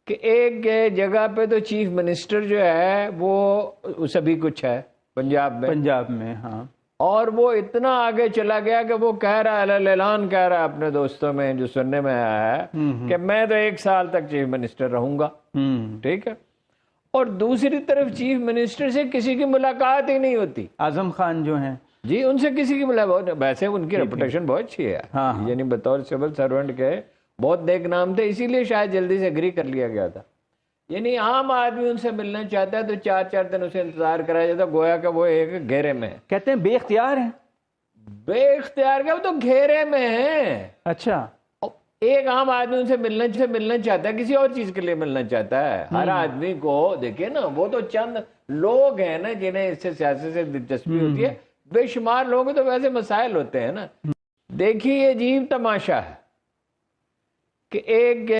کہ ایک جگہ پہ تو چیف منسٹر جو ہے وہ سبھی کچھ ہے پنجاب میں، پنجاب میں، ہاں، اور وہ اتنا آگے چلا گیا کہ وہ کہہ رہا ہے، اعلان کہہ رہا ہے اپنے دوستوں میں جو سننے میں آیا ہے کہ میں تو 1 سال تک چیف منسٹر رہوں گا. ٹھیک ہے. اور دوسری طرف چیف منسٹر سے کسی کی ملاقات ہی نہیں ہوتی. اعظم خان جو ہیں، جی ان سے کسی کی ملاقات، ویسے ان کی ریپوٹیشن بہت اچھی ہے، ہاں ہاں، یعنی بطور سول سرونٹ کے بہت نیک نام تھے، اسی لیے شاید جلدی سے اگری کر لیا گیا تھا. یعنی عام آدمی ان سے ملنا چاہتا ہے تو 4 دن اسے انتظار کرایا جاتا، گویا کہ وہ ایک گھیرے میں ہے. کہتے ہیں بے اختیار ہیں. بے اختیار کیا، وہ تو گھیرے میں ہیں. اچھا، ایک عام آدمی ان سے ملنا چاہتا ہے، کسی اور چیز کے لیے ملنا چاہتا ہے. ہر آدمی کو دیکھیے نا، وہ تو چند لوگ ہیں نا جنہیں اس سے سیاست سے دلچسپی ہوتی ہے، بے شمار لوگ تو ویسے مسائل ہوتے ہیں نا. دیکھیے یہ عجیب تماشا ہے کہ ایک